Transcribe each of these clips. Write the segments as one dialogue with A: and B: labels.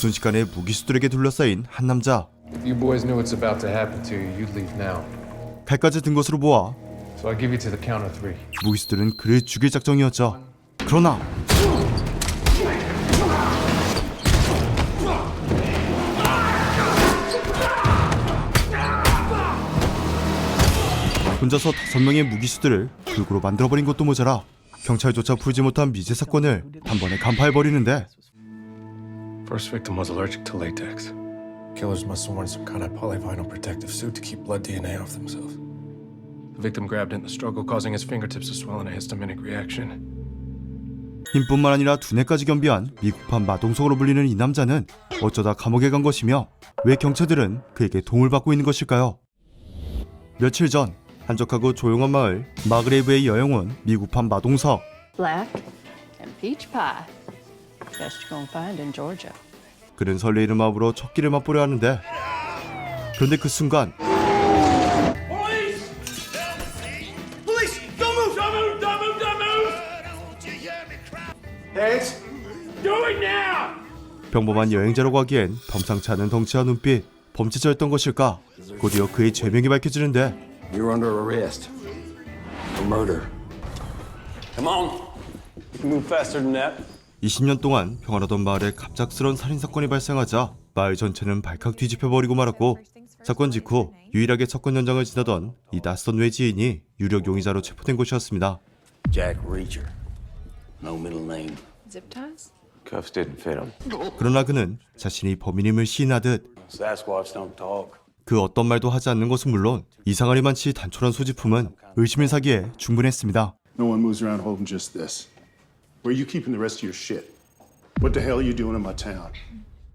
A: 순식간에 무기수들에게 둘러싸인 한 남자.
B: If you boys knew what's about to happen to you, you'd leave now.
A: 칼까지 든 것으로 보아
B: So I give you to the count of 3.
A: 무기수들은 그를 죽일 작정이었죠. 그러나 혼자서 5명의 무기수들을 불구로 만들어버린 것도 모자라 경찰조차 풀지 못한 미제 사건을 단번에 간파해버리는데,
B: First victim was allergic to latex.
C: Killers must have worn some kind of polyvinyl protective suit to keep blood DNA off themselves.
B: The victim grabbed it in the struggle, causing his fingertips to swell in a histaminic reaction.
A: 힘뿐만 아니라 두뇌까지 겸비한 미국판 마동석으로 불리는 이 남자는 어쩌다 감옥에 간 것이며 왜 경찰들은 그에게 도움을 받고 있는 것일까요? 며칠 전 한적하고 조용한 마을 마그레이브에 여행 온 미국판 마동석.
D: Black and peach pie. Best you're gonna find in Georgia.
A: 그는 설레이는 마음으로 첫 끼를 맛보려 하는데, 그런데 그 순간
E: Police! Police! Don't move! Don't move! Don't move! Don't move! Hands! Do it now!
A: 평범한 여행자라고 하기엔 범상치 않은 덩치와 눈빛, 범죄자였던 것일까? 곧이어 그의 죄명이 밝혀지는데,
C: You're under arrest for murder.
F: Come on. You can move faster than that.
A: 20년 동안 평화로던 마을에 갑작스런 살인사건이 발생하자 마을 전체는 발칵 뒤집혀버리고 말았고, 사건 직후 유일하게 사건 현장을 지나던 이 낯선 외지인이 유력 용의자로 체포된 곳이었습니다.
F: Jack Reacher. No middle name.
D: Zip ties?
F: Cuffs didn't fit him.
A: 그러나 그는 자신이 범인임을 시인하듯
F: Sasquatch don't talk.
A: 그 어떤 말도 하지 않는 것은 물론 이상하리 많지 단촐한 소지품은 의심을 사기에 충분했습니다.
G: No one moves around holding just this. Where are you keeping the rest of your shit? What the hell are you doing in my town?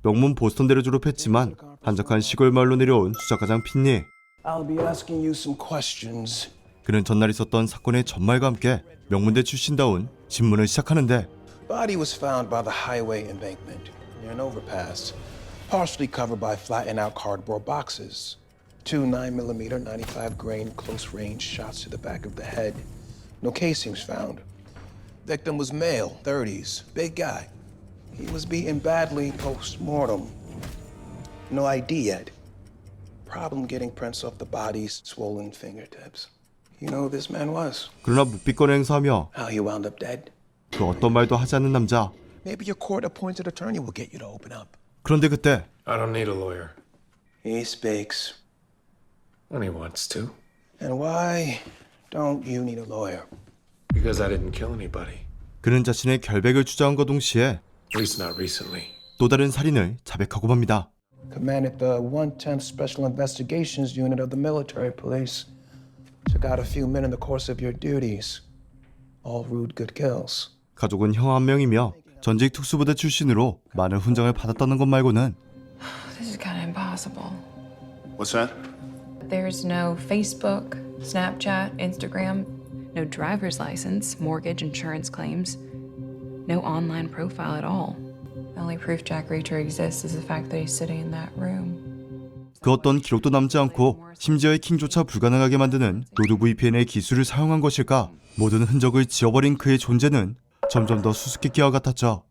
A: 명문 보스턴대를 졸업했지만 한적한 시골 마을로 내려온 수작가장 핀니.
C: I'll be asking you some questions.
A: 그는 전날 있었던 사건의 전말과 함께 명문대 출신다운 질문을 시작하는데,
C: Body was found by the highway embankment near an overpass, partially covered by flattened out cardboard boxes. 2 9mm 95 grain close range shots to the back of the head. No casings found. Victim was male, 30s, big guy. He was beaten badly post-mortem. No ID yet. Problem getting prints off the body's swollen fingertips. You know who this man was?
A: 그러나 묵비권을 행사하며
C: How he wound up dead?
A: 그 어떤 말도 하지 않는 남자.
C: Maybe your court-appointed attorney will get you to open up.
A: 그런데 그때
B: I don't need a lawyer.
C: He speaks.
B: When he wants to.
C: And why don't you need a lawyer?
B: Because I didn't kill anybody.
A: 그는 자신의 결백을 주장함과 동시에
B: At least not recently.
A: 또 다른 살인을 자백하고 맙니다.
C: Commanded the 110th Special Investigations Unit of the Military Police. Took out a few men in the course of your duties. All rude good kills.
A: 가족은 형 한 명이며 전직 특수부대 출신으로 많은 훈장을 받았다는 것 말고는
H: This is kind of impossible.
G: What's that?
H: There's no Facebook, Snapchat, Instagram, no driver's license, mortgage, insurance claims, no online profile at all. The only proof Jack Reacher exists is the fact that he's sitting in that room.
A: 그 어떤 기록도 남지 않고 심지어 해킹조차 불가능하게 만드는 노드 VPN의 기술을 사용한 것일까? 모든 흔적을 지워버린 그의 존재는 점점 더 수수께끼와 같았죠.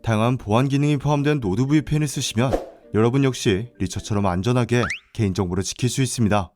A: 다양한 보안 기능이 포함된 노드 VPN을 쓰시면 여러분 역시 리처처럼 안전하게 개인정보를 지킬 수 있습니다.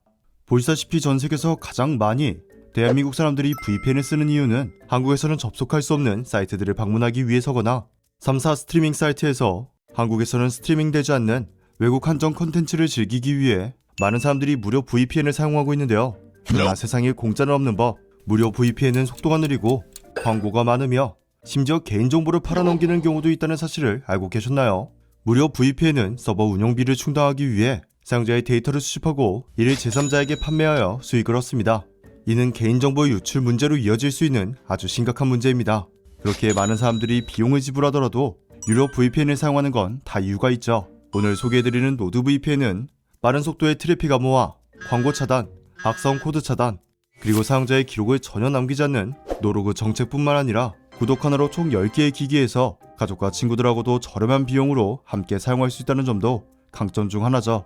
A: 보시다시피 전 세계에서 가장 많이 대한민국 사람들이 VPN을 쓰는 이유는 한국에서는 접속할 수 없는 사이트들을 방문하기 위해서거나 3사 스트리밍 사이트에서 한국에서는 스트리밍되지 않는 외국 한정 컨텐츠를 즐기기 위해 많은 사람들이 무료 VPN을 사용하고 있는데요. 그러나 세상에 공짜는 없는 법, 무료 VPN은 속도가 느리고 광고가 많으며 심지어 개인정보를 팔아넘기는 경우도 있다는 사실을 알고 계셨나요? 무료 VPN은 서버 운영비를 충당하기 위해 사용자의 데이터를 수집하고 이를 제3자에게 판매하여 수익을 얻습니다. 이는 개인정보 유출 문제로 이어질 수 있는 아주 심각한 문제입니다. 그렇게 많은 사람들이 비용을 지불하더라도 유료 VPN을 사용하는 건 다 이유가 있죠. 오늘 소개해드리는 노드 VPN은 빠른 속도의 트래픽 암호화, 광고 차단, 악성 코드 차단, 그리고 사용자의 기록을 전혀 남기지 않는 노로그 정책뿐만 아니라 구독 하나로 총 10개의 기기에서 가족과 친구들하고도 저렴한 비용으로 함께 사용할 수 있다는 점도 강점 중 하나죠.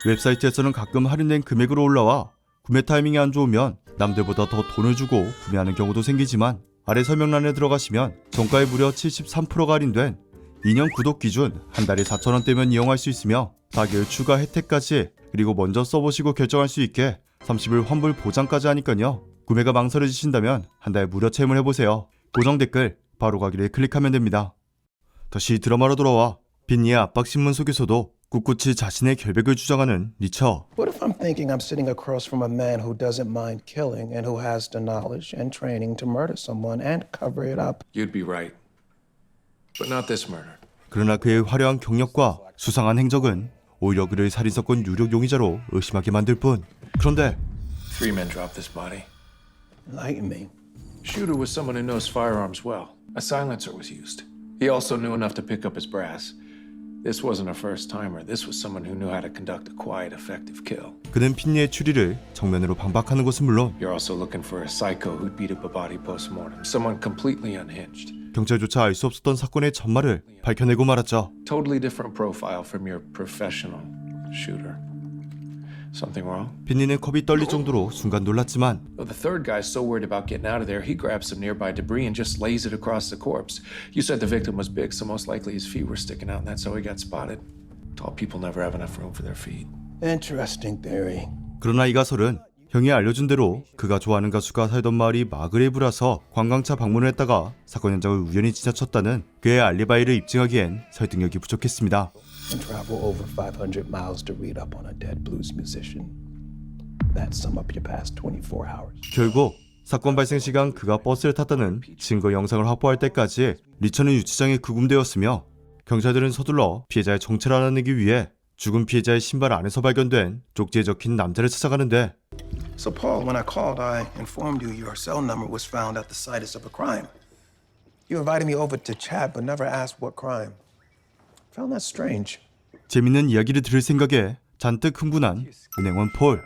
A: 웹사이트에서는 가끔 할인된 금액으로 올라와 구매 타이밍이 안 좋으면 남들보다 더 돈을 주고 구매하는 경우도 생기지만 아래 설명란에 들어가시면 정가에 무려 73%가 할인된 2년 구독 기준 한 달에 4,000원대면 이용할 수 있으며 4개월 추가 혜택까지, 그리고 먼저 써보시고 결정할 수 있게 30일 환불 보장까지 하니까요. 구매가 망설여지신다면 한 달 무료 체험을 해보세요. 고정 댓글 바로 가기를 클릭하면 됩니다. 다시 드라마로 돌아와 빈니의 압박신문 속에서도 꿋꿋이 자신의 결백을 주장하는 리처.
C: What if I'm thinking I'm sitting across from a man who doesn't mind killing and who has the knowledge and training to murder someone and cover it up?
B: You'd be right. But not this murder.
A: 그러나 그의 화려한 경력과 수상한 행적은 오히려 그를 살인사건 유력 용의자로 의심하게 만들 뿐. 그런데
B: 3 men dropped this body.
C: Enlighten me.
B: Shooter was someone who knows firearms well. A silencer was used. He also knew enough to pick up his brass. This wasn't a first-timer. This was someone who knew how to conduct a quiet, effective kill.
A: 그는 핀니의 추리를 정면으로 반박하는 것은 물론
B: You're also looking for a psycho who'd beat up a body post-mortem. Someone completely unhinged.
A: 경찰조차 알 수 없었던 사건의 전말을 밝혀내고 말았죠.
B: Totally different profile from your professional shooter. Something wrong?
A: 핀니는 겁이 떨릴 정도로 순간 놀랐지만
B: Well, the third guy's so worried about getting out of there, he grabs some nearby debris and just lays it across the corpse. You said the victim was big, so most likely his feet were sticking out, and that's how he got spotted. Tall people never have enough room for their feet.
C: Interesting theory.
A: 그러나 이 가설은 형이 알려준 대로 그가 좋아하는 가수가 살던 마을이 마그레브라서 관광차 방문을 했다가 사건 현장을 우연히 지나쳤다는 그의 알리바이를 입증하기엔 설득력이 부족했습니다.
C: And travel over 500 miles to read up on a dead blues musician. That sum up your past 24 hours.
A: 결국 사건 발생 시간 그가 버스를 탔다는 증거 영상을 확보할 때까지 리처는 유치장에 구금되었으며 경찰들은 서둘러 피해자의 정체를 알아내기 위해 죽은 피해자의 신발 안에서 발견된 쪽지에 적힌 남자를 찾아가는데
C: So, Paul, when I called, I informed you your cell number was found at the site of a crime. You invited me over to chat, but never asked what crime. Found that strange.
A: 재밌는 이야기를 들을 생각에 잔뜩 흥분한 은행원 폴.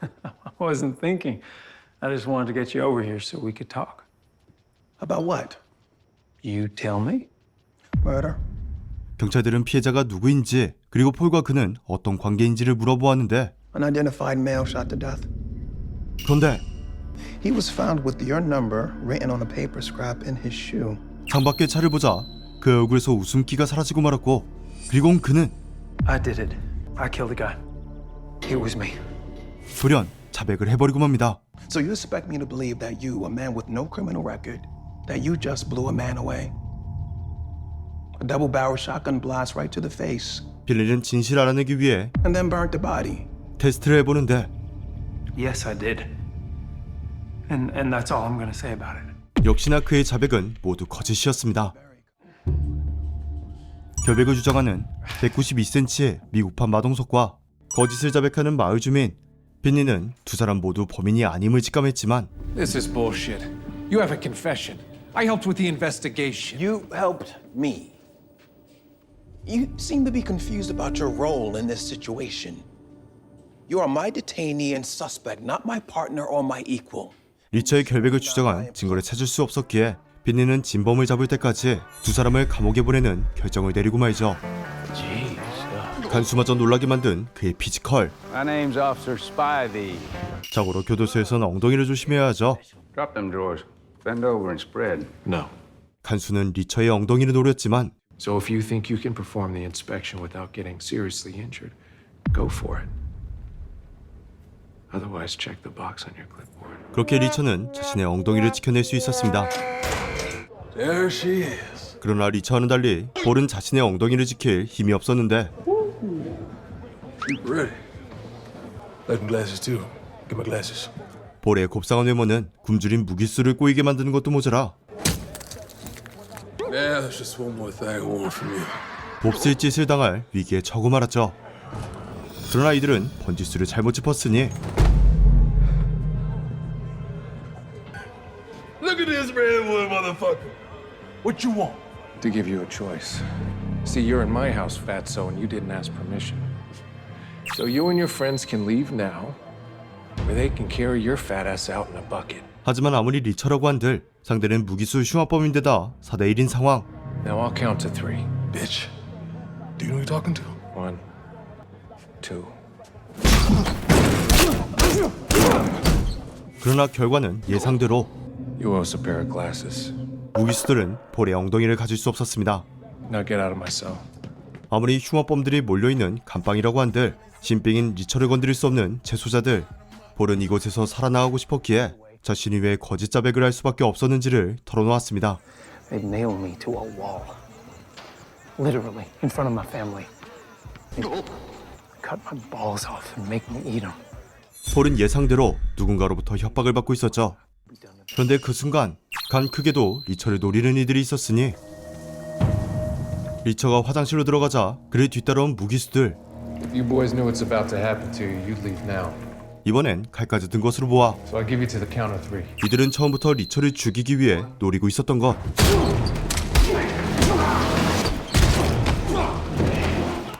I: I wasn't thinking. I just wanted to get you over here so we could talk.
C: About what?
I: You tell me.
C: Murder?
A: 경찰들은 피해자가 누구인지 그리고 폴과 그는 어떤 관계인지를 물어보았는데
C: Unidentified male shot to death.
A: 그런데
C: He was found with your number written on a paper scrap in his shoe.
A: 창밖의 차를 보자 그 얼굴에서 웃음기가 사라지고 말았고 그리고 그는
I: I did it. I killed the guy. It was me.
A: 돌연 자백을 해버리고 맙니다.
C: So you expect me to believe that you, a man with no criminal record, that you just blew a man away? A double-barrel shotgun blast right to the face,
A: 빌리는 진실을 알아내기 위해
C: and then burnt the body.
A: 테스트를 해보는데
I: Yes, I did. And that's all I'm gonna say about it.
A: 역시나 그의 자백은 모두 거짓이었습니다. 결백을 주장하는 192cm의 미국판 마동석과 거짓을 자백하는 마을 주민 빈니는 두 사람 모두 범인이 아님을 직감했지만
B: This is bullshit. You have a confession. I helped with the investigation.
C: You helped me. You seem to be confused about your role in this situation. You are my detainee and suspect, not my partner or my equal.
A: 리처의 결백을 주장한 증거를 찾을 수 없었기에 빈니는 진범을 잡을 때까지 두 사람을 감옥에 보내는 결정을 내리고 말죠. 간수마저 놀라게 만든 그의 피지컬.
F: My name's Officer Spivey.
A: 자고로 교도소에서는 엉덩이를 조심해야 하죠.
F: Drop them drawers. Bend over and spread.
B: No.
A: 간수는 리처의 엉덩이를 노렸지만
B: So if you think you can perform the inspection without getting seriously injured, go for it. Otherwise, check the box on your clipboard.
A: 그렇게 리처는 자신의 엉덩이를 지켜낼 수 있었습니다.
E: There she is.
A: 그러나 리처와는 달리 볼은 자신의 엉덩이를 지킬 힘이 없었는데
E: Keep ready. Let me glasses too. Get my glasses.
A: 볼의 곱상한 외모는 굶주린 무기수를 꼬이게 만드는 것도 모자라
E: Now there's just one more thing I want from you.
A: 몹쓸 짓을 당할 위기에 처고 말았죠. 그러나 이들은 번지수를 잘못 짚었으니
E: Look at this redwood motherfucker. What you want?
B: To give you a choice. See, you're in my house, Fatso, and you didn't ask permission. So you and your friends can leave now, or they can carry your fat ass out in a bucket.
A: 하지만 아무리 리처라고 한들 상대는 무기수 흉악범인데다 4대1인 상황.
B: Now I'll count to 3.
E: Bitch. Do you know who you're talking to?
B: 1, 2.
A: 그러나 결과는 예상대로
B: You owe us a pair of glasses.
A: 무기수들은 폴의 엉덩이를 가질 수 없었습니다.
B: Now get out of my cell.
A: 아무리 흉악범들이 몰려있는 감방이라고 한들 신빙인 리처를 건드릴 수 없는 재소자들. 폴은 이곳에서 살아나가고 싶었기에 자신이 왜 거짓 자백을 할 수밖에 없었는지를 털어놓았습니다.
C: They'd nail me to a wall. Literally, in front of my family. They'd cut my balls off and make me eat them.
A: 폴은 예상대로 누군가로부터 협박을 받고 있었죠. 그런데 그 순간 간 크게도 리처를 노리는 이들이 있었으니 리처가 화장실로 들어가자 그를 뒤따라온 무기수들.
B: If you boys knew what's about to happen to you, you'd leave now.
A: 이번엔 칼까지 든 것으로 보아
B: So I give you to the count of 3.
A: 이들은 처음부터 리처를 죽이기 위해 노리고 있었던 것.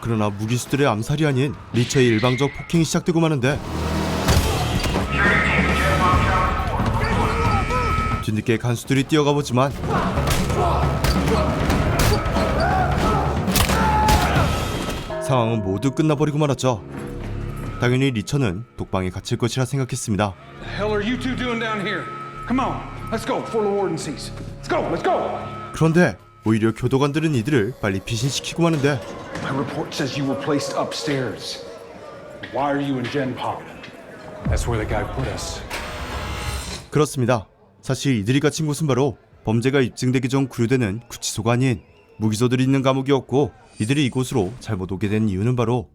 A: 그러나 무기수들의 암살이 아닌 리처의 일방적 폭행이 시작되고 마는데 뒤늦게 간수들이 뛰어가 보지만 상황은 모두 끝나버리고 말았죠. 당연히 리처는 독방에 갇힐 것이라 생각했습니다.
E: The hell are you two doing down here? Come on, let's go before the warden sees. Let's go, let's go.
A: 그런데 오히려 교도관들은 이들을 빨리 피신시키고 마는데
E: My report says you were placed upstairs. Why are you in Gen Pop?
B: That's where the guy put us.
A: 그렇습니다. 사실 이들이 갇힌 곳은 바로 범죄가 입증되기 전 구류되는 구치소가 아닌 무기소들이 있는 감옥이었고 이들이 이곳으로 잘못 오게 된 이유는 바로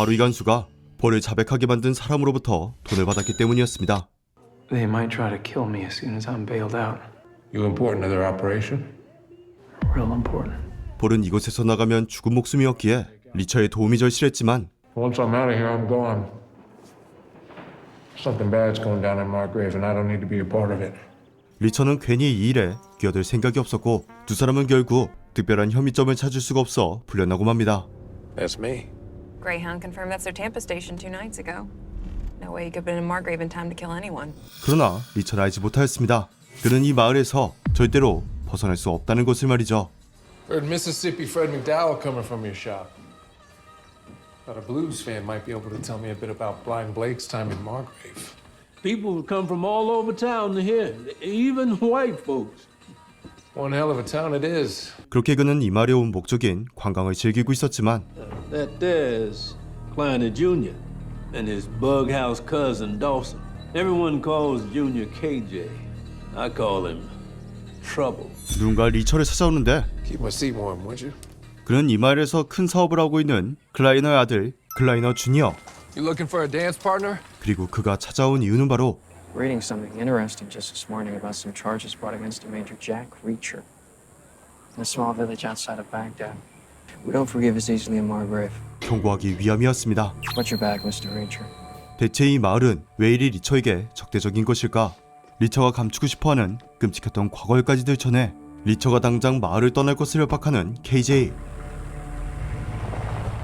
A: 이 간수가 폴을 자백하게 만든 사람으로부터 돈을 받았기 때문이었습니다.
I: They might try to kill me as soon as I'm bailed out.
B: You important to their operation?
I: Real important.
A: 폴은 이곳에서 나가면 죽은 목숨이었기에 리처의 도움이 절실했지만
B: Once I'm out of here, I'm gone. Something bad's going down in Margrave, and I don't need to be a part of it.
A: 리처는 괜히 이 일에 끼어들 생각이 없었고 두 사람은 결국 특별한 혐의점을 찾을 수가 없어 불려나고 맙니다.
B: That's me.
H: Greyhound confirmed that's their Tampa station 2 nights ago. No way he could have been in Margrave in time to kill anyone.
A: 그러나 리처는 알지 못하였습니다. 그는 이 마을에서 절대로 벗어날 수 없다는 것을 말이죠.
B: Heard Mississippi Fred McDowell coming from your shop. Thought a blues fan might be able to tell me a bit about Blind Blake's time in Margrave.
J: People would come from all over town to hear, even white folks.
B: One hell of a town it is.
A: 그렇게 그는 이 마을에 온 목적인 관광을 즐기고 있었지만
J: That there's Kleiner Jr. and his bughouse cousin Dawson. Everyone calls Junior KJ. I call him Trouble.
A: 누군가 리처를 찾아오는데
B: Keep my seat warm, would you?
A: 그는 이 마을에서 큰 사업을 하고 있는 클라이너의 아들 클라이너 주니어.
B: You looking for a dance partner?
A: 그리고 그가 찾아온 이유는 바로
K: Reading something interesting just this morning about some charges brought against a Major Jack Reacher in a small village outside of Baghdad. We don't forgive as easily in Margrave.
A: 경고하기 위함이었습니다.
K: What's your bag, Mr. Reacher?
A: 대체 이 마을은 왜 이리 리처에게 적대적인 것일까? 리처가 감추고 싶어하는 끔찍했던 과거일까지 들춰내 리처가 당장 마을을 떠날 것을 협박하는 KJ.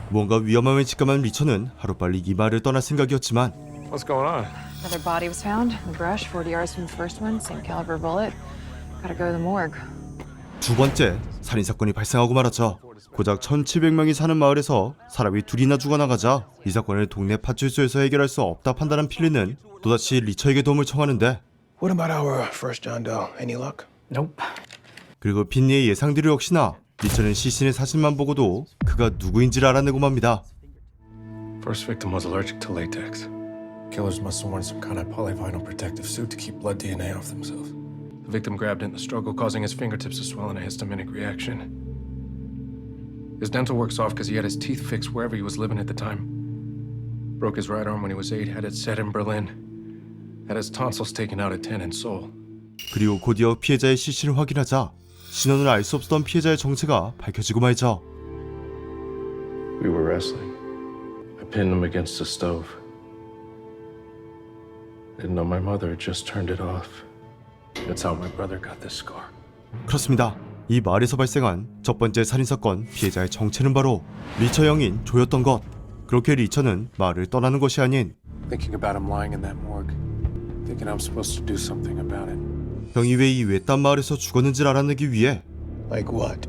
A: 뭔가 위험함을 직감한 리처는 하루빨리 이 마을을 떠날 생각이었지만
B: What's going on?
H: Another body was found in the brush 40 yards from the first one, same caliber bullet. Gotta go to the morgue.
A: 두 번째 살인사건이 발생하고 말았죠. 고작 1700명이 사는 마을에서 사람이 둘이나 죽어나가자 이 사건을 동네 파출소에서 해결할 수 없다 판단한 필리는 또다시 리처에게 도움을 청하는데
C: What about our first John Doe? Any luck?
I: Nope.
A: 그리고 핀리의 예상대로 역시나 리처는 시신의 사진만 보고도 그가 누구인지를 알아내고 맙니다.
B: First victim was allergic to latex. Killers must have worn some kind of polyvinyl protective suit to keep blood DNA off themselves. The victim grabbed it in the struggle, causing his fingertips to swell in a histaminic reaction. His dental work's off because he had his teeth fixed wherever he was living at the time. Broke his right arm when he was 8, had it set in Berlin. Had his tonsils taken out at 10 in Seoul.
A: 그리고 곧이어 피해자의 시신을 확인하자 신원을 알 수 없었던 피해자의 정체가 밝혀지고 말죠.
B: We were wrestling. I pinned him against the stove. Didn't know my mother had just turned it off. That's how my brother got this scar.
A: 그렇습니다. 이 마을에서 발생한 첫 번째 살인사건 피해자의 정체는 바로 리처 형인 조였던 것. 그렇게 리처는 마을을 떠나는 것이 아닌
B: Thinking about him lying in that morgue. Thinking I'm supposed to do something about it.
A: 형이 왜 이 외딴 마을에서 죽었는지를 알아내기 위해
C: Like what?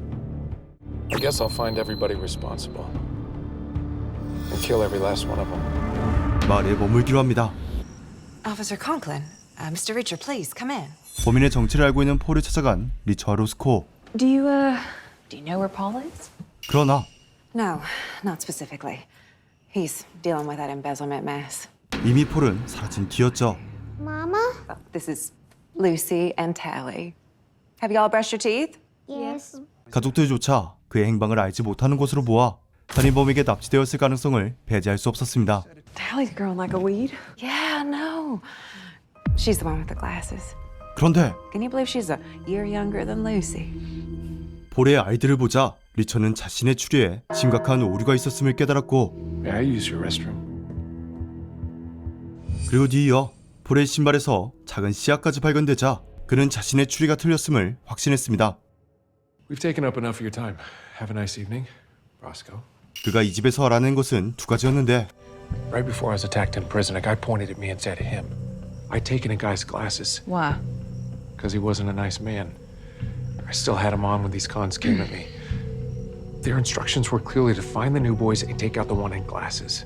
B: I guess I'll find everybody responsible. And kill every last one of them.
A: 마을에 머물기로 합니다.
L: Officer Conklin, Mr. Reacher, please come in.
A: 범인의 정체를 알고 있는 폴을 찾아간 리처와 로스코.
H: Do you know where Paul is?
A: 그러나
L: No, not specifically. He's dealing with that embezzlement mess.
A: 이미 폴은 사라진 뒤였죠.
L: Mama? Oh, this is Lucy and Tally. Have you all brushed your teeth?
M: Yes.
A: 가족들조차 그의 행방을 알지 못하는 곳으로 모아 살인범에게 납치되었을 가능성을 배제할 수 없었습니다.
L: Tally's growing like a weed. Yeah, no. She's the one with the glasses.
A: 그런데
L: Can you believe she's a year younger than Lucy?
A: 폴의 아이들을 보자 리처는 자신의 추리에 심각한 오류가 있었음을 깨달았고
B: May I use your restroom?
A: 그리고 뒤이어 폴의 신발에서 작은 씨앗까지 발견되자 그는 자신의 추리가 틀렸음을 확신했습니다.
B: We've taken up enough of your time. Have a nice evening, Roscoe.
A: 그가 이 집에서 알아낸 것은 두 가지였는데
B: Right before I was attacked in prison, a guy pointed at me and said to him, I'd taken a guy's glasses
H: Why?
B: because he wasn't a nice man. I still had him on when these cons came at me. Their instructions were clearly to find the new boys and take out the one in glasses.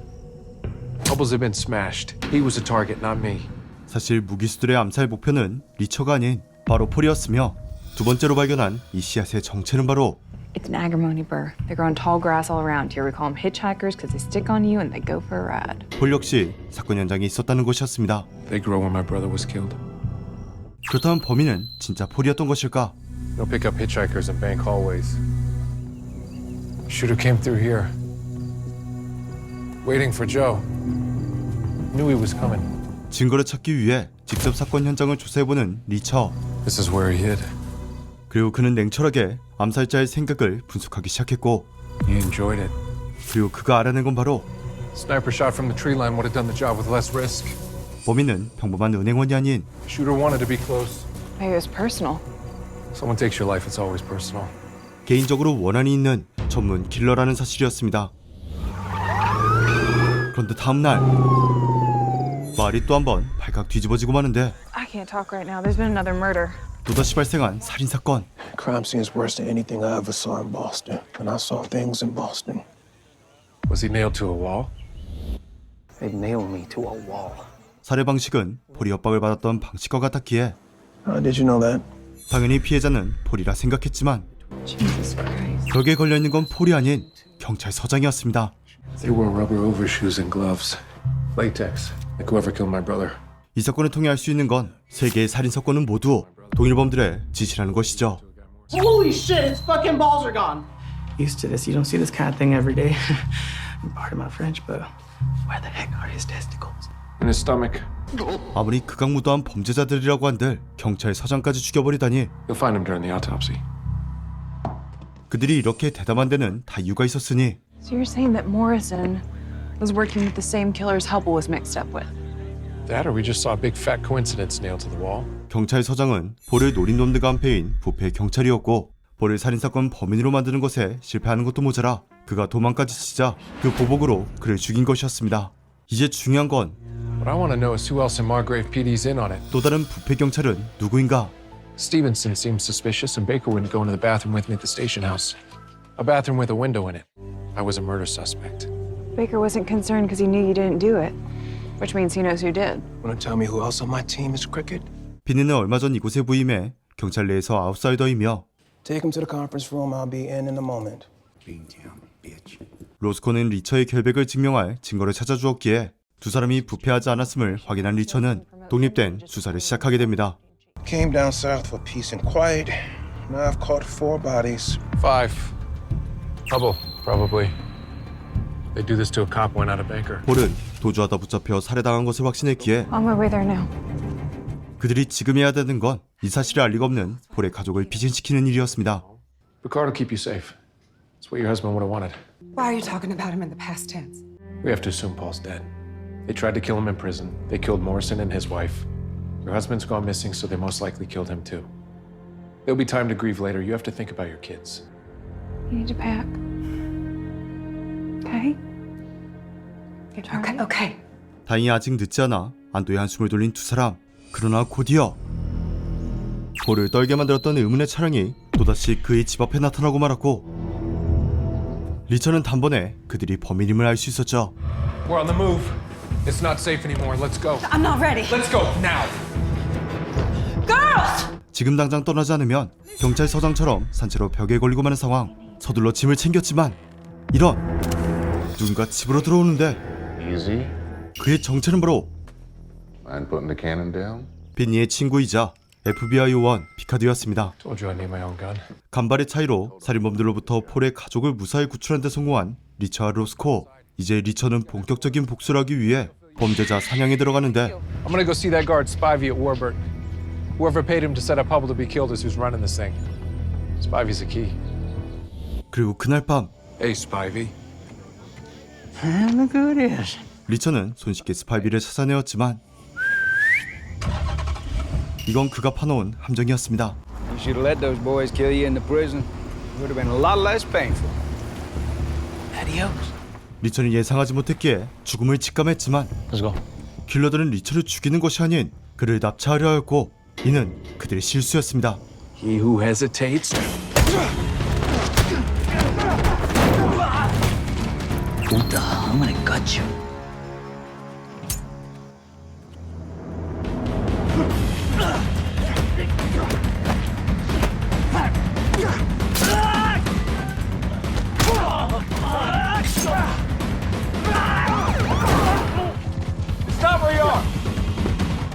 B: Bubbles had been smashed. He was a target, not me.
A: 사실 무기수들의 암살 목표는 리처가 아닌 바로 폴이었으며 두 번째로 발견한 이 씨앗의 정체는 바로
H: It's an agrimony burr. They grow in tall grass all around here. We call them hitchhikers because they stick on you and they go for a ride.
A: 폴 역시 사건 현장에 있었다는 것이었습니다.
B: They grew when my brother was killed.
A: 그렇다면 범인은 진짜 폴이었던 것일까?
B: No pickup hitchhikers in bank hallways. Shooter came through here. Waiting for Joe. Knew he was coming.
A: 증거를 찾기 위해 직접 사건 현장을 조사해보는 리처.
B: This is where he hid.
A: 그리고 그는 냉철하게 암살자의 생각을 분석하기 시작했고
B: He enjoyed it.
A: 그리고 그가 알아낸 건 바로
B: Sniper shot from the tree line would have done the job with less risk.
A: 범인은 평범한 은행원이 아닌
B: Shooter wanted to be close.
H: Maybe it was personal.
B: Someone takes your life, it's always personal.
A: 개인적으로 원한이 있는 전문 킬러라는 사실이었습니다. 그런데 다음날 말이 또 한 번 발칵 뒤집어지고 마는데
H: I can't talk right now. There's been another murder.
A: 또다시 발생한 살인사건.
C: Crime scene is worse than anything I ever saw in Boston. And I saw things in Boston.
B: Was he nailed to a wall?
K: They'd nail me to a wall.
A: 살해 방식은 폴이 협박을 받았던 방식과 같았기에
C: How did you know that?
A: 당연히 피해자는 폴이라 생각했지만
H: Jesus Christ.
A: 벽에 걸려있는 건 폴이 아닌 경찰서장이었습니다.
B: They wore rubber overshoes and gloves. Latex, like whoever killed my brother.
A: 이 사건을 통해 알 수 있는 건 세 개의 살인사건은 모두 동일범들의 짓이라는 것이죠.
M: Holy shit, his fucking balls are gone.
K: Used to this. You don't see this kind of thing every day. Pardon my French, but where the heck are his testicles?
B: In his stomach.
A: 아무리 극악무도한 범죄자들이라고 한들 경찰서장까지 죽여버리다니
B: You'll find him during the autopsy.
A: 그들이 이렇게 대담한 데는 다 이유가 있었으니
H: So you're saying that Morrison was working with the same killers Hubble was mixed up with?
B: That or we just saw a big fat coincidence nailed to the wall.
A: 경찰서장은 폴을 노린 놈들과 한패인 부패 경찰이었고 폴을 살인사건 범인으로 만드는 것에 실패하는 것도 모자라 그가 도망까지 치자 그 보복으로 그를 죽인 것이었습니다. 이제 중요한 건
B: What I want to know is who else in Margrave PD's in on it.
A: 또 다른 부패 경찰은 누구인가?
B: Stevenson seems suspicious and Baker wouldn't go into the bathroom with me at the station house. A bathroom with a window in it. I was a murder suspect.
H: Baker wasn't concerned because he knew you didn't do it, which means he knows who did.
C: Want to tell me who else on my team is crooked?
A: 비니는 얼마 전 이곳에 부임해 경찰 내에서 아웃사이더이며
C: Take him to the conference room. I'll be in a moment.
A: 로스코는 리처의 결백을 증명할 증거를 찾아주었기에 두 사람이 부패하지 않았음을 확인한 리처는 독립된 수사를 시작하게 됩니다.
C: Came down south for peace and quiet. Now I've caught 4 bodies.
B: 5. Hubble, probably. They do this to a cop when out of Banker.
A: 폴은 도주하다 붙잡혀 살해당한 것을 확신했기에
H: On my way there now.
A: 그들이 지금 해야 되는 건 이 사실을 알 리가 없는 폴의 가족을 피신시키는 일이었습니다.
B: Picard will keep you safe. It's what your husband would have wanted.
L: Why are you talking about him in the past tense?
B: We have to assume Paul's dead. They tried to kill him in prison. They killed Morrison and his wife. Your husband's gone missing, so they most likely killed him too. There'll be time to grieve later. You have to think about your kids.
H: You need to pack. Okay? Get ready.
L: Okay.
A: 다행히 아직 늦지 않아 안도의 한숨을 돌린 두 사람. 그러나 곧이어 폴을 떨게 만들었던 의문의 차량이 또다시 그의 집 앞에 나타나고 말았고 리처는 단번에 그들이 범인임을 알 수 있었죠.
B: We're on the move. It's not safe anymore. Let's go.
L: I'm not ready.
B: Let's go now.
L: Girl!
A: 지금 당장 떠나지 않으면 경찰서장처럼 산채로 벽에 걸리고 마는 상황. 서둘러 짐을 챙겼지만 이런 누군가 집으로 들어오는데
N: Easy.
A: 그의 정체는 바로
N: Mind putting the cannon down?
A: 빈니의 친구이자 FBI 요원 피카드였습니다.
B: Told you I need my own gun.
A: 간발의 차이로 살인범들로부터 폴의 가족을 무사히 구출하는 데 성공한 리처와 로스코. 이제 리처는 본격적인 복수를 하기 위해 범죄자 사냥에 들어가는데
B: I'm gonna go see that guard Spivey at Warburton. Whoever paid him to set up Hubble to be killed is who's running this thing. Spivey's the key.
A: 그리고 그날 밤
B: Hey, Spivey.
K: Look who it is.
A: 리처는 손쉽게 스파이비를 찾아내었지만 이건 그가 파놓은 함정이었습니다.
O: You should have let those boys kill you in the prison. It would have been a lot less painful. Adios.
A: 리처는 예상하지 못했기에 죽음을 직감했지만
K: Let's go.
A: 킬러들은 리처를 죽이는 것이 아닌 그를 납치하려 하였고 이는 그들의 실수였습니다.
B: He who hesitates.
K: Puta, I'm gonna gut you.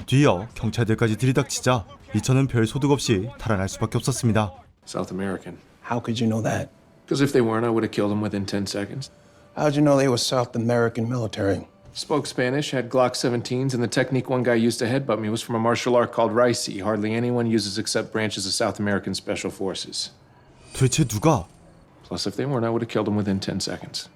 A: 뒤이어 경찰들까지 들이닥치자 리처는 별 소득 없이 달아날 수밖에 없었습니다.
B: South American.
C: How could you know that?
B: Because if they weren't, I would have killed them within 10 seconds.
C: How'd you know they were South American military?
B: Spoke Spanish, had Glock 17s, and the technique one guy used to headbutt me was from a martial art called Ricey. Hardly anyone uses except branches of South American Special Forces.
A: 도대체 누가
B: Plus, if they weren't, I would have killed them within 10 seconds.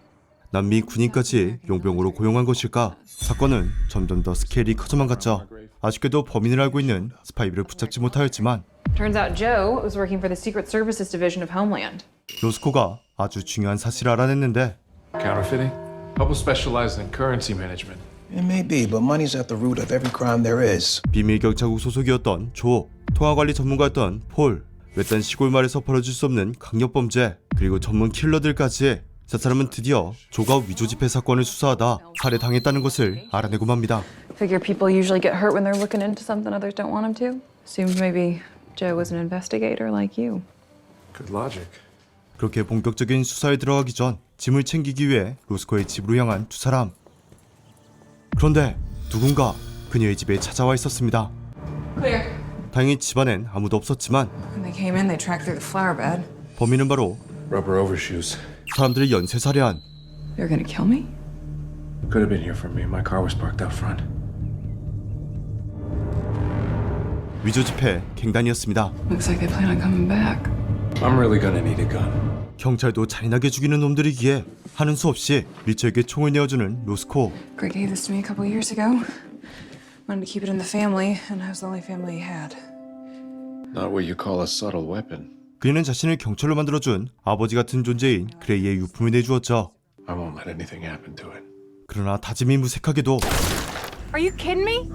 A: 남미 군인까지 용병으로 고용한 것일까? 사건은 점점 더 스케일이 커져만 갔죠. 아쉽게도 범인을 알고 있는 스파이비를 붙잡지 못하였지만
H: Turns out Joe was working for the Secret Services Division of Homeland.
A: 로스코가 아주 중요한 사실을 알아냈는데
B: Counterfeiting? Hubble specialized in currency management.
C: It may be, but money's at the root of every crime there is.
A: 비밀 경찰국 소속이었던 조, 통화관리 전문가였던 폴, 외딴 시골 마을에서 벌어질 수 없는 강력범죄, 그리고 전문 킬러들까지 세 사람은 드디어 조가 위조 지폐 사건을 수사하다 살해당했다는 것을 알아내고 맙니다.
H: Figure people usually get hurt when they're looking into something others don't want them to. Assumed maybe Joe was an investigator like you.
B: Good logic.
A: 그렇게 본격적인 수사에 들어가기 전 짐을 챙기기 위해 로스코의 집으로 향한 두 사람. 그런데 누군가 그녀의 집에 찾아와 있었습니다.
H: Clear.
A: 다행히 집안엔 아무도 없었지만
H: When they came in, they tracked through the flower bed.
A: 범인은 바로
B: Rubber overshoes.
A: 사람들을 연쇄살해한
H: You're gonna kill me?
B: Could have been here for me. My car was parked out front.
A: 위조 지폐 갱단이었습니다.
H: Looks like they plan on coming back.
B: I'm really gonna need a gun.
A: 경찰도 잔인하게 죽이는 놈들이기에 하는 수 없이 리처에게 총을 내어주는 로스코.
H: Greg gave this to me a couple years ago. Wanted to keep it in the family, and I was the only family he had.
B: Not what you call a subtle weapon.
A: 그녀는 자신을 경찰로 만들어준 아버지 같은 존재인 그레이의 유품을 내주었죠.
B: I won't let anything happen to it.
A: 그러나 다짐이 무색하게도
P: Are you kidding me?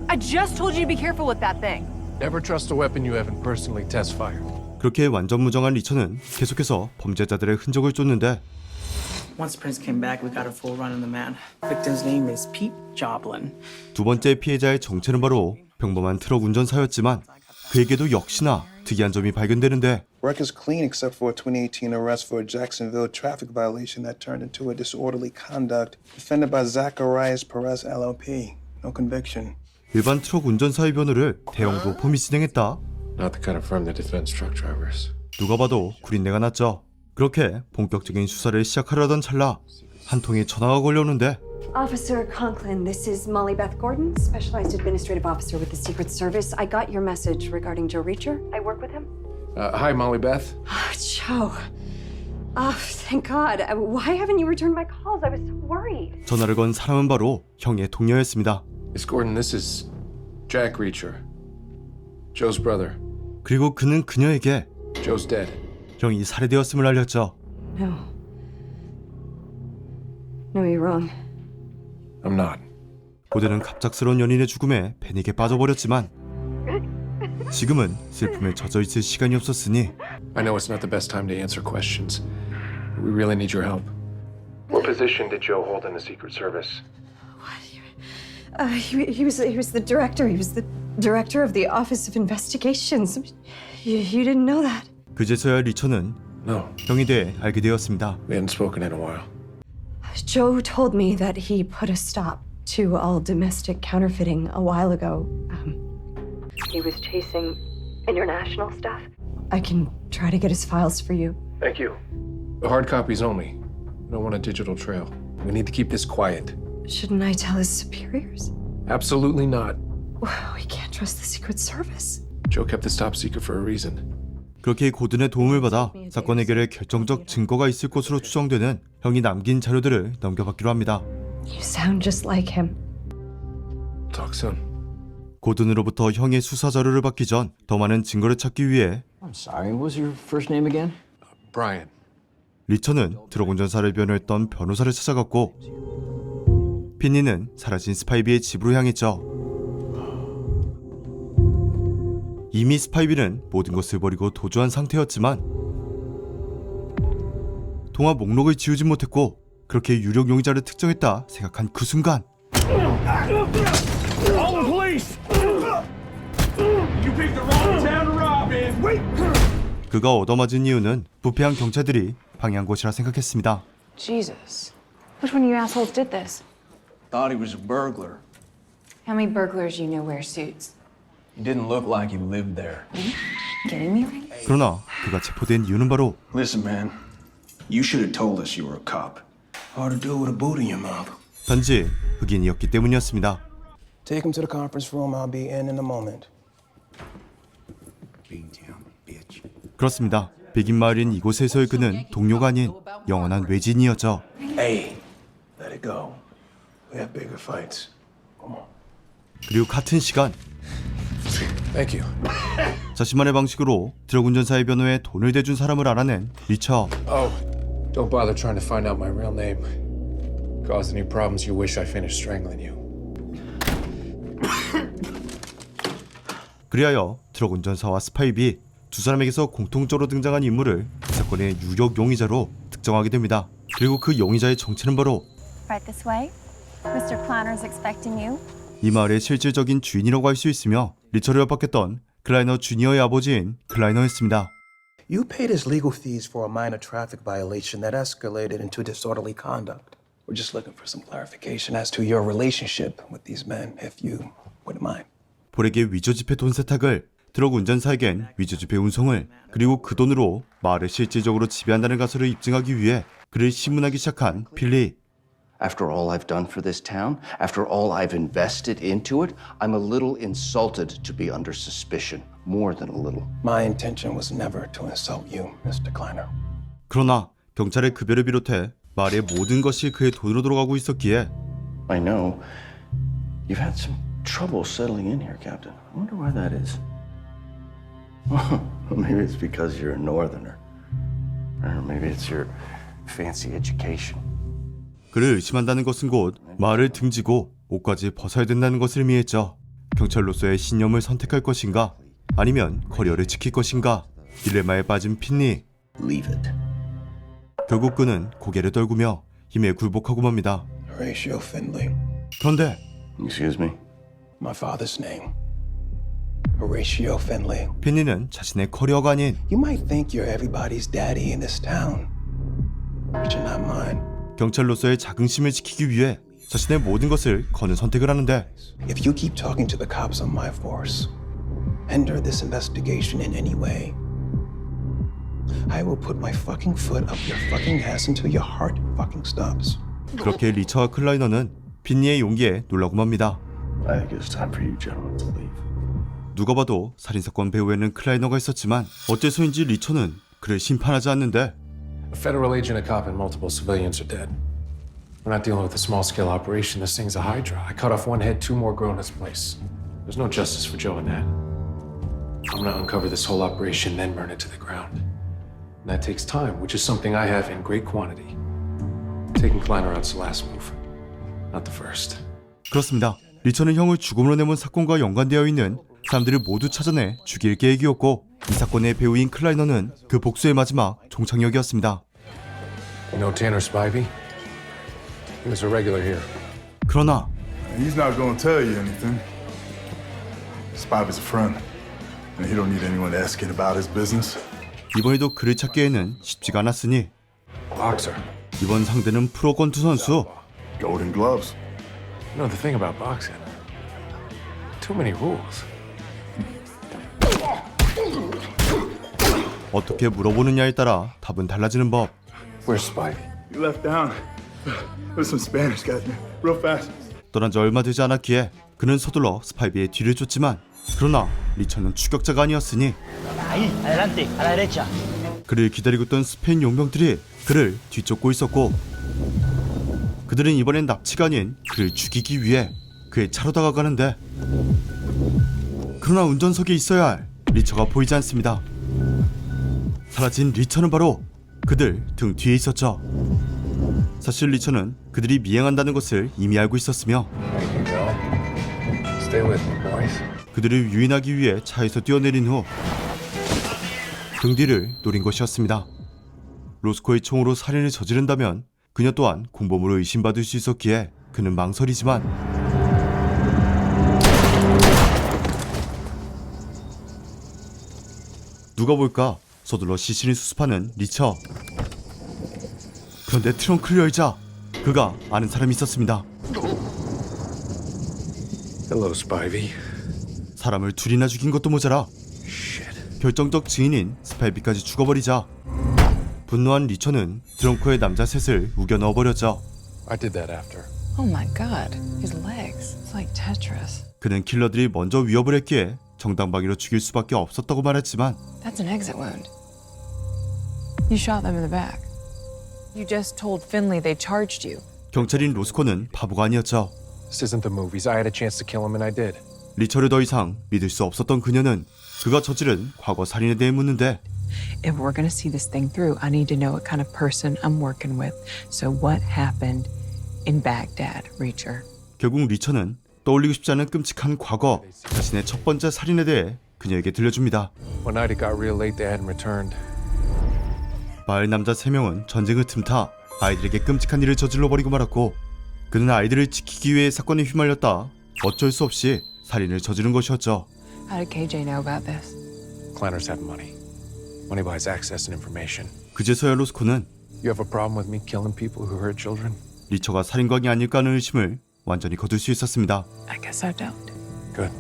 P: I just told you to be careful with that thing.
B: Never trust a weapon you haven't personally test fired.
A: 그렇게 완전무정한 리처는 계속해서 범죄자들의 흔적을 쫓는데
M: Once Prince came back, we got a full run on the man. Victim's name is Pete Joplin.
A: 두 번째 피해자의 정체는 바로 평범한 트럭 운전사였지만 그에게도 역시나 특이한 점이 발견되는데
C: Record's clean except for a 2018 arrest for a Jacksonville traffic violation that turned into a disorderly conduct defended by Zacharias Perez LLP. No conviction.
A: 일반 트럭 운전사의 변호를 대형 로펌이 진행했다.
B: Not the kind of firm that defends truck drivers.
A: 누가 봐도 구린내가 났죠. 그렇게 본격적인 수사를 시작하려던 찰나 한 통의 전화가 걸려오는데
Q: Officer Conklin, this is Molly Beth Gordon, Specialized Administrative Officer with the Secret Service. I got your message regarding Joe Reacher. I work with him.
B: Hi, Molly Beth.
Q: Oh, Joe. Oh, thank God. Why haven't you returned my calls? I was so worried.
A: 전화를 건 사람은 바로 형의 동료였습니다.
B: Miss Gordon, this is Jack Reacher. Joe's brother.
A: 그리고 그는 그녀에게
B: Joe's dead.
A: 형이 살해되었음을 알렸죠.
Q: No. No, you're wrong.
B: I'm not.
A: 고대는 갑작스러운 연인의 죽음에 패닉에 빠져버렸지만 지금은 슬픔에 젖어있을 시간이 없었으니
B: I know it's not the best time to answer questions. We really need your help. What position did Joe hold in the Secret Service?
Q: He was the director. He was the director of the Office of Investigations. You didn't know that.
A: 그제서야 리처는
B: No,
A: 형에 대해 알게 되었습니다.
B: we hadn't spoken in a while.
Q: Joe told me that he put a stop to all domestic counterfeiting a while ago. He was chasing international stuff. I can try to get his files for you.
B: Thank you. The hard copies only. We don't want a digital trail. We need to keep this quiet.
Q: Shouldn't I tell his superiors?
B: Absolutely not.
Q: We can't trust the Secret Service.
B: Joe kept this top secret for a reason.
A: 그렇게 고든의 도움을 받아 사건 해결에 결정적 증거가 있을 것으로 추정되는 형이 남긴 자료들을 넘겨받기로 합니다.
Q: You sound just like him.
B: Talk soon.
A: 고든으로부터 형의 수사 자료를 받기 전 더 많은 증거를 찾기 위해
K: I'm sorry, what was your first name again?
B: Brian.
A: 리처는 트럭 운전사를 변호했던 변호사를 찾아갔고 핀니는 사라진 스파이비의 집으로 향했죠. 이미 스파이비는 모든 것을 버리고 도주한 상태였지만 통화 목록을 지우지 못했고 그렇게 유력 용의자를 특정했다 생각한 그 순간
E: All the police! You picked the wrong town to rob in. Wait!
A: 그가 얻어맞은 이유는 부패한 경찰들이 방해한 것이라 생각했습니다.
P: Jesus. Which one of you assholes did this?
K: Thought he was a burglar.
L: How many burglars you know wear suits?
K: He didn't look like he lived there.
L: Kidding me right now?
A: 그러나 그가 체포된 이유는 바로
C: Listen, man. You should have told us you were a cop. Hard to do with a boot in your mouth.
A: 단지 흑인이었기 때문이었습니다.
C: Take him to the conference room. I'll be in a moment.
A: 그렇습니다. 백인 마을인 이곳에서의 그는 동료가 아닌 영원한 외지인이었죠.
C: Hey, let it go. We have bigger fights. Come on.
A: 그리고 같은 시간
B: Thank you.
A: 자신만의 방식으로 트럭 운전사의 변호에 돈을 대준 사람을 알아낸 리처.
B: Oh, don't bother trying to find out my real name. Cause any problems, you wish I finished strangling you.
A: 그리하여 트럭 운전사와 스파이비 두 사람에게서 공통적으로 등장한 인물을 이 사건의 유력 용의자로 특정하게 됩니다. 그리고 그 용의자의 정체는 바로
R: Right this way. Mr. Kleiner's expecting you.
A: 이 마을의 실질적인 주인이라고 할 수 있으며 리처를 협박했던 클라이너 주니어의 아버지인 클라이너였습니다.
C: You paid us legal fees for a minor traffic violation that escalated into disorderly conduct. We're just looking for some clarification as to your relationship with these men, if you wouldn't mind.
A: 볼에게 위조지폐 돈 세탁을, 트럭 운전사에겐 위조지폐 운송을, 그리고 그 돈으로 마을을 실질적으로 지배한다는 가설을 입증하기 위해 그를 신문하기 시작한 필리.
S: After all I've done for this town, after all I've invested into it, I'm a little insulted to be under suspicion. More than a little.
C: My intention was never to insult you, Mr. Kleiner.
A: 그러나 경찰의 급여를 비롯해 마을의 모든 것이 그의 돈으로 돌아가고 있었기에
S: I know. You've had some trouble settling in here, Captain. I wonder why that is. Maybe it's because you're a northerner. Or maybe it's your fancy education.
A: 그를 의심한다는 것은 곧 마을을 등지고 옷까지 벗어야 된다는 것을 의미했죠. 경찰로서의 신념을 선택할 것인가 아니면 커리어를 지킬 것인가 딜레마에 빠진 핀니.
S: Leave it.
A: 결국 그는 고개를 떨구며 힘에 굴복하고 맙니다.
C: Horatio Finley.
A: 그런데
S: Excuse me?
C: My father's name. Horatio Finley.
A: 핀니는 자신의 커리어가 아닌
C: You might think you're everybody's daddy in this town, but you're not mine.
A: 경찰로서의 자긍심을 지키기 위해 자신의 모든 것을 거는 선택을 하는데
C: If you keep talking to the cops on my force, hinder this investigation in any way, I will put my fucking foot up your fucking ass until your heart fucking stops.
A: 그렇게 리처와 클라이너는 핀니의 용기에 놀라고 맙니다.
S: I think it's time for you gentlemen to leave.
A: 누가 봐도 살인사건 배후에는 클라이너가 있었지만 어째서인지 리처는 그를 심판하지 않는데
B: A federal agent, a cop, and multiple civilians are dead. We're not dealing with a small-scale operation. This thing's a hydra. I cut off one head, two more grow in its place. There's no justice for Joe in that. I'm gonna uncover this whole operation, then burn it to the ground. And that takes time, which is something I have in great quantity. Taking Kleiner out's the last move, not the first.
A: 그렇습니다. 리처는 형을 죽음으로 내몬 사건과 연관되어 있는 사람들을 모두 찾아내 죽일 계획이었고 이 사건의 배우인 클라이너는 그 복수의 마지막 종착역이었습니다.
B: You know Tanner Spivey? He was a regular here.
A: 그러나
T: He's not gonna tell you anything.
G: Spivey's a friend, and he don't need anyone asking about his business.
A: 이번에도 그를 찾기에는 쉽지가 않았으니
B: Boxer.
A: 이번 상대는 프로 권투 선수.
G: Golden gloves.
B: You know the thing about boxing? Too many rules.
A: 어떻게 물어보느냐에 따라 답은 달라지는 법.
B: Where's Spivey?
G: You left town. There's some Spanish guys there. Real fast.
A: 떠난 지 얼마 되지 않았기에 그는 서둘러 스파이비의 뒤를 쫓지만 그러나 리처는 추격자가 아니었으니 그를 기다리고 있던 스페인 용병들이 그를 뒤쫓고 있었고 그들은 이번엔 납치가 아닌 그를 죽이기 위해 그의 차로 다가가는데 그러나 운전석에 있어야 할 리처가 보이지 않습니다. 사라진 리처는 바로 그들 등 뒤에 있었죠. 사실 리처는 그들이 미행한다는 것을 이미 알고 있었으며
B: Stay with me, boys.
A: 그들을 유인하기 위해 차에서 뛰어내린 후 등 뒤를 노린 것이었습니다. 로스코의 총으로 살인을 저지른다면 그녀 또한 공범으로 의심받을 수 있었기에 그는 망설이지만 누가 볼까 서둘러 시신을 수습하는 리처. 그런데 트렁크를 열자 그가 아는 사람이 있었습니다.
B: Hello, Spivey.
A: 사람을 둘이나 죽인 것도 모자라 결정적 증인인 스파이비까지 죽어버리자 분노한 리처는 트렁크에 남자 셋을 우겨 넣어버렸죠.
B: I did that after.
H: Oh my god, his legs. It's like Tetris.
A: 그는 킬러들이 먼저 위협을 했기에 정당방위로 죽일 수밖에 없었다고 말했지만
H: That's an exit wound. You shot them in the back. You just told Finley they charged you.
A: 경찰인 로스코는 바보가 아니었죠.
B: This isn't the movies. I had a chance to kill him and I did.
A: 리처를 더 이상 믿을 수 없었던 그녀는 그가 저지른 과거 살인에 대해 묻는데
H: If we're gonna see this thing through, I need to know what kind of person I'm working with. So what happened in Baghdad, Reacher?
A: 결국 리처는 떠올리고 싶지 않은 끔찍한 과거, 자신의 첫 번째 살인에 대해 그녀에게 들려줍니다.
B: One night it got real late. They hadn't returned.
A: 마을 남자 3명은 전쟁을 틈타 아이들에게 끔찍한 일을 저질러 버리고 말았고 그는 아이들을 지키기 위해 사건에 휘말렸다 어쩔 수 없이 살인을 저지른 것이었죠.
H: How did KJ know about this?
B: Clanners have money. Money buys access and information.
A: 그제서야 로스코는
B: You have a problem with me killing people who hurt children?
A: 리처가 살인광이 아닐까 하는 의심을 완전히 거둘 수 있었습니다.
H: I guess I don't.
B: Good.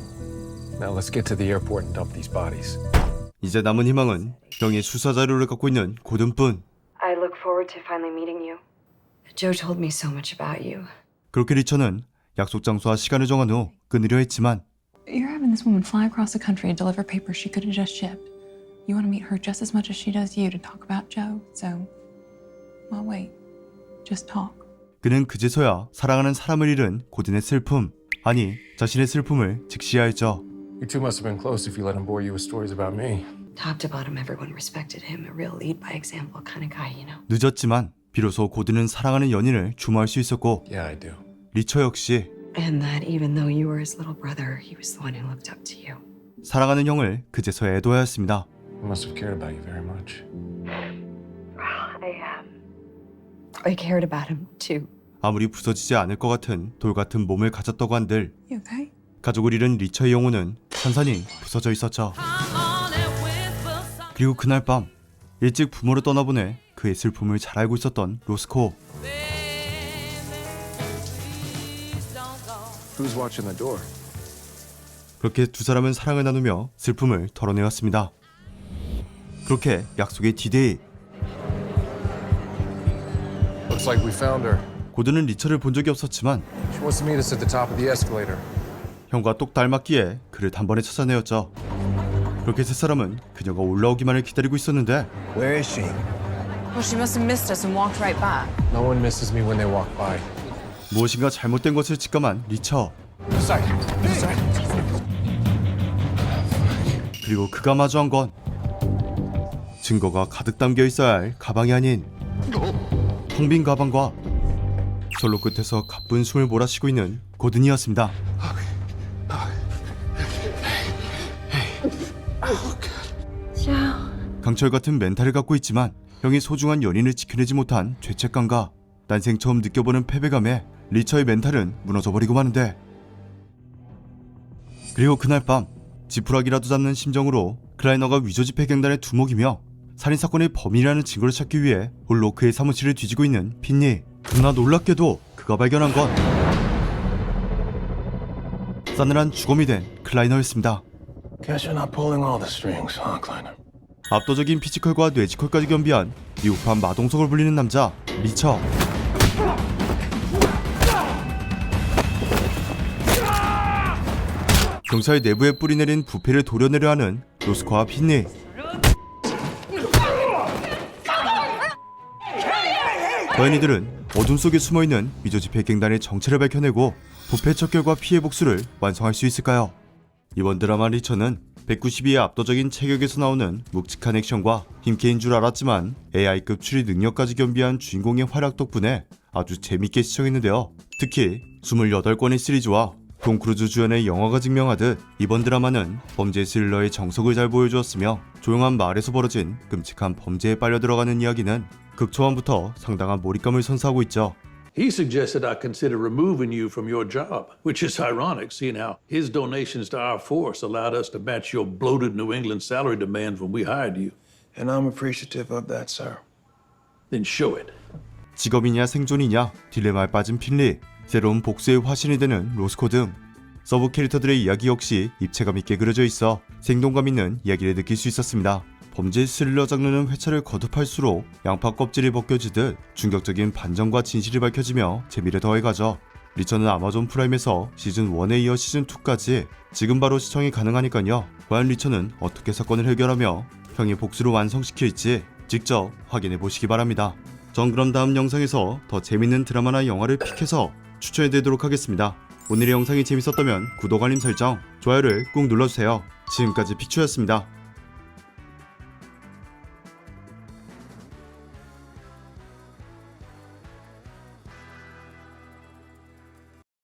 B: Now let's get to the airport and dump these bodies.
A: 이제 남은 희망은 형의 수사 자료를 갖고 있는 고든뿐.
Q: I look forward to finally meeting you. Joe told me so much about you.
A: 그렇게 리처는 약속 장소와 시간을 정한 후 끊으려 했지만
H: You're having this woman fly across the country and deliver papers she could have just shipped. You want to meet her just as much as she does you to talk about Joe. So, well, wait. Just talk.
A: 그는 그제서야 사랑하는 사람을 잃은 고든의 슬픔, 아니 자신의 슬픔을 직시하였죠.
B: You two must have been close if you let him bore you with stories about me.
Q: Top to bottom, everyone respected him. A real lead by example kind of guy, you know.
A: 늦었지만 비로소 고든은 사랑하는 연인을 추모할 수 있었고
B: Yeah, I do.
A: 리처 역시
Q: And that even though you were his little brother, he was the one who looked up to you.
A: 사랑하는 형을 그제서야 애도하였습니다.
B: I must have cared about you very much.
Q: I cared about him too.
A: 아무리 부서지지 않을 것 같은 돌 같은 몸을 가졌다고 한들
H: You okay?
A: 가족을 잃은 리처의 영혼은 산산이 부서져 있었죠. 그리고 그날 밤 일찍 부모를 떠나보내 그의 슬픔을 잘 알고 있었던 로스코.
B: Who's watching the door?
A: 그렇게 두 사람은 사랑을 나누며 슬픔을 털어내었습니다. 그렇게 약속의 D-Day.
B: Looks like we found her.
A: 고든은 리처를 본 적이 없었지만
B: She wants to meet us at the top of the escalator.
A: 형과 똑 닮았기에 그를 단번에 찾아내었죠. 그렇게 세 사람은 그녀가 올라오기만을 기다리고 있었는데
K: Where is she?
H: Well, she must have missed us and walked right by.
B: No one misses me when they walk by.
A: 무엇인가 잘못된 것을 직감한 리처.
B: This side.
A: 그리고 그가 마주한 건 증거가 가득 담겨 있어야 할 가방이 아닌 텅 빈 가방과 솔로 끝에서 가쁜 숨을 몰아쉬고 있는 고든이었습니다. 강철 같은 멘탈을 갖고 있지만 형이 소중한 연인을 지켜내지 못한 죄책감과 난생 처음 느껴보는 패배감에 리처의 멘탈은 무너져버리고 마는데 그리고 그날 밤 지푸라기라도 잡는 심정으로 클라이너가 위조지폐 갱단의 두목이며 살인사건의 범인이라는 증거를 찾기 위해 홀로 그의 사무실을 뒤지고 있는 핀리. 그러나 놀랍게도 그가 발견한 건 싸늘한 주검이 된 클라이너였습니다.
C: Guess you're not pulling all the strings, huh, Kleiner?
A: 압도적인 피지컬과 뇌지컬까지 겸비한 미흡한 마동석을 불리는 남자 리처. 경찰 내부에 뿌리내린 부패를 도려내려 하는 로스코와 핀리. 과연 이들은 어둠 속에 숨어있는 위조지폐 갱단의 정체를 밝혀내고 부패 척결과 피해 복수를 완성할 수 있을까요? 이번 드라마 리처는 192의 압도적인 체격에서 나오는 묵직한 액션과 힘캐인 줄 알았지만 AI급 추리 능력까지 겸비한 주인공의 활약 덕분에 아주 재밌게 시청했는데요. 특히 28권의 시리즈와 톰 크루즈 주연의 영화가 증명하듯 이번 드라마는 범죄 스릴러의 정석을 잘 보여주었으며 조용한 마을에서 벌어진 끔찍한 범죄에 빨려 들어가는 이야기는 극초반부터 상당한 몰입감을 선사하고 있죠.
J: He suggested I consider removing you from your job, which is ironic, seeing how his donations to our force allowed us to match your bloated New England salary demands when we hired you.
C: And I'm appreciative of that, sir.
J: Then show it.
A: 직업이냐 생존이냐 딜레마에 빠진 핀리, 새로운 복수의 화신이 되는 로스코 등 서브 캐릭터들의 이야기 역시 입체감 있게 그려져 있어 생동감 있는 이야기를 느낄 수 있었습니다. 범죄 스릴러 장르는 회차를 거듭할수록 양파 껍질이 벗겨지듯 충격적인 반전과 진실이 밝혀지며 재미를 더해가죠. 리처는 아마존 프라임에서 시즌 1에 이어 시즌 2까지 지금 바로 시청이 가능하니까요. 과연 리처는 어떻게 사건을 해결하며 형의 복수를 완성시킬지 직접 확인해 보시기 바랍니다. 전 그럼 다음 영상에서 더 재밌는 드라마나 영화를 픽해서 추천해드리도록 하겠습니다. 오늘의 영상이 재밌었다면 구독, 알림 설정, 좋아요를 꾹 눌러주세요. 지금까지 픽추였습니다.